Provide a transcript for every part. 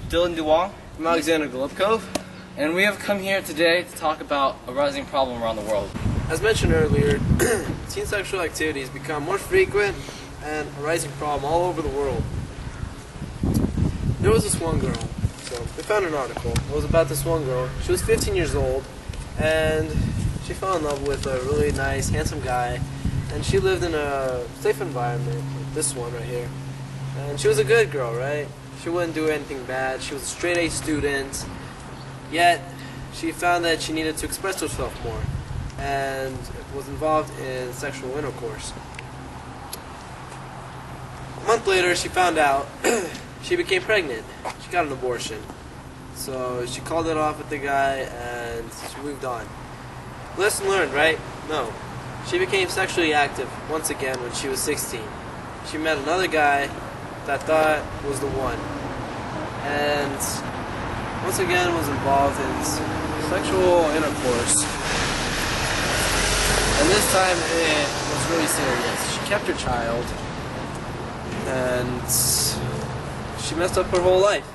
Dylan Duwong. I'm Alexander Golubkov, and we have come here today to talk about a rising problem around the world. As mentioned earlier, teen sexual activity has become more frequent and a rising problem all over the world. There was this one girl, so we found an article. It was about this one girl. She was 15 years old, and she fell in love with a really nice, handsome guy, and she lived in a safe environment, like this one right here. And she was a good girl, right? She wouldn't do anything bad. She was a straight-A student, yet she found that she needed to express herself more and was involved in sexual intercourse. A month later, she found out she became pregnant. She got an abortion. So she called it off with the guy and she moved on. Lesson learned, right? No. She became sexually active once again when she was 16. She met another guy that thought was the one, and once again was involved in sexual intercourse, and this time it was really serious. She kept her child, and she messed up her whole life.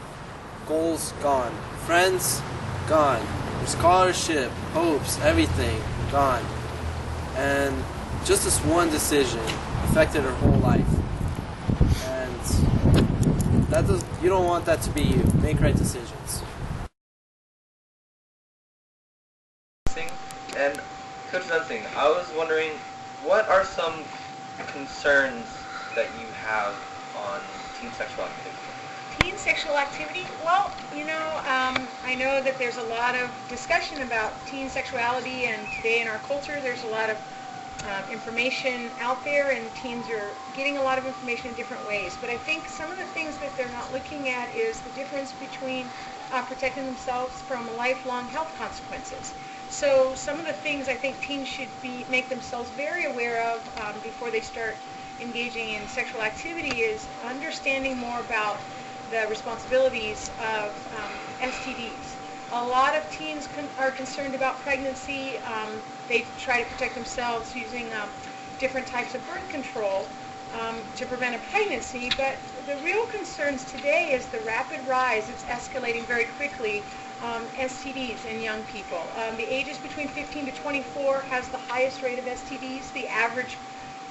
Goals gone, friends gone, her scholarship, hopes, everything gone, and just this one decision affected her whole life. You don't want that to be you. Make right decisions. And Coach, another thing, I was wondering, what are some concerns that you have on teen sexual activity? Teen sexual activity? Well, I know that there's a lot of discussion about teen sexuality, and today in our culture there's a lot of information out there, and teens are getting a lot of information in different ways. But I think some of the things that they're not looking at is the difference between protecting themselves from lifelong health consequences. So some of the things I think teens should make themselves very aware of before they start engaging in sexual activity is understanding more about the responsibilities of STDs. A lot of teens are concerned about pregnancy. They try to protect themselves using different types of birth control to prevent a pregnancy, but the real concerns today is the rapid rise, it's escalating very quickly, STDs in young people. The ages between 15 to 24 has the highest rate of STDs. The average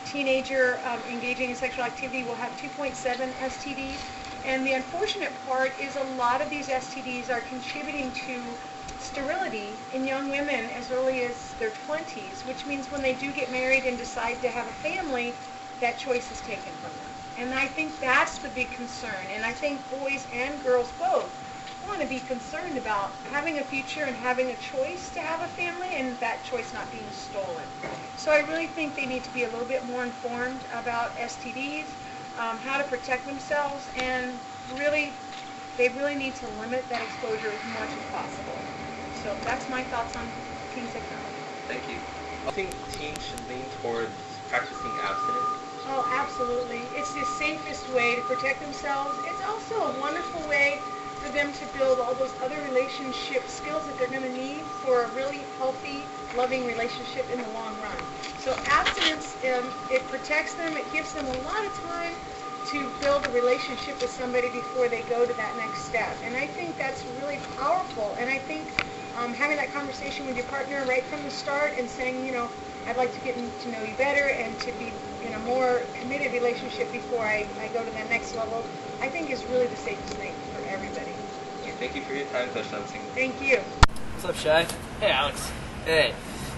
teenager engaging in sexual activity will have 2.7 STDs. And the unfortunate part is a lot of these STDs are contributing to sterility in young women as early as their 20s, which means when they do get married and decide to have a family, that choice is taken from them. And I think that's the big concern. And I think boys and girls both want to be concerned about having a future and having a choice to have a family, and that choice not being stolen. So I really think they need to be a little bit more informed about STDs, how to protect themselves, and they really need to limit that exposure as much as possible. So that's my thoughts on teen sexuality. Thank you. I think teens should lean towards practicing abstinence. Oh, absolutely. It's the safest way to protect themselves. It's also a wonderful way for them to build all those other relationship skills that they're going to need for a really healthy, loving relationship in the long run. So abstinence, it protects them. It gives them a lot of time to build a relationship with somebody before they go to that next step. And I think that's really powerful. And I think having that conversation with your partner right from the start and saying, I'd like to get to know you better and to be in a more committed relationship before I go to that next level, I think is really the safest thing for everybody. Thank you for your time, Coach Dunsing. Thank you. What's up, Shy? Hey, Alex. Hey.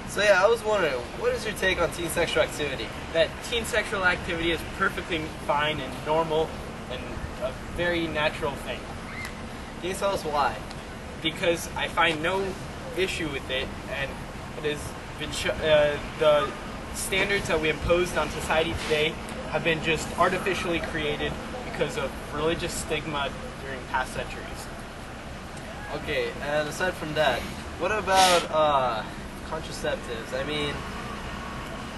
So yeah, I was wondering, what is your take on teen sexual activity? That teen sexual activity is perfectly fine and normal and a very natural thing. Can you tell us why? Because I find no issue with it, and it has been the standards that we imposed on society today have been just artificially created because of religious stigma during past centuries. Okay, and aside from that, what about contraceptives? I mean,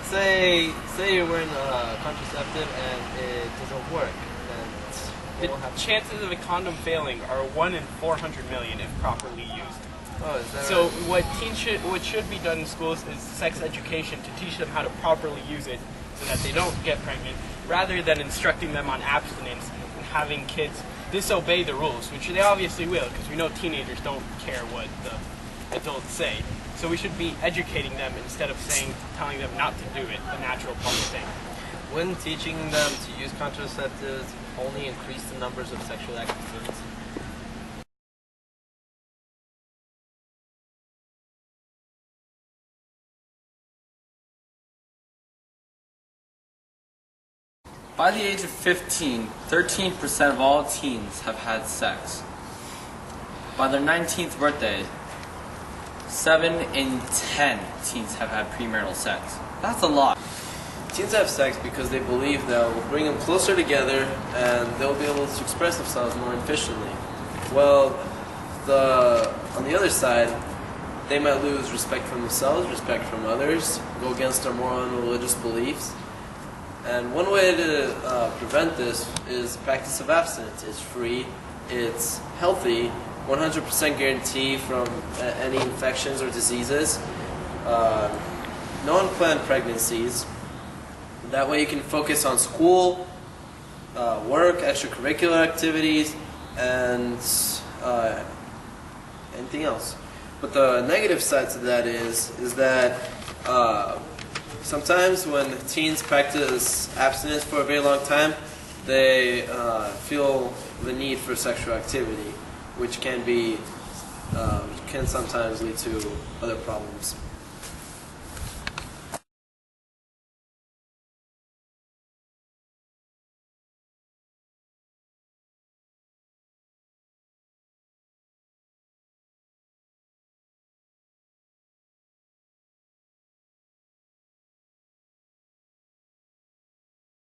say you're wearing a contraceptive and it doesn't work, then the chances of a condom failing are 1 in 400 million if properly used. Oh, is that so right? what should be done in schools is sex education to teach them how to properly use it so that they don't get pregnant, rather than instructing them on abstinence and having kids disobey the rules, which they obviously will, because we know teenagers don't care what the adults say. So we should be educating them instead of telling them not to do it, the natural proper thing. Wouldn't teaching them to use contraceptives only increase the numbers of sexual active teens? By the age of 15, 13% of all teens have had sex. By their 19th birthday, 7 in 10 teens have had premarital sex. That's a lot. Teens have sex because they believe that will bring them closer together and they'll be able to express themselves more efficiently. Well, on the other side, they might lose respect for themselves, respect from others, go against their moral and religious beliefs. And one way to prevent this is the practice of abstinence. It's free, it's healthy, 100% guarantee from any infections or diseases, no unplanned pregnancies. That way you can focus on school, work, extracurricular activities, and anything else. But the negative side to that is that sometimes when teens practice abstinence for a very long time, they feel the need for sexual activity, which can sometimes lead to other problems.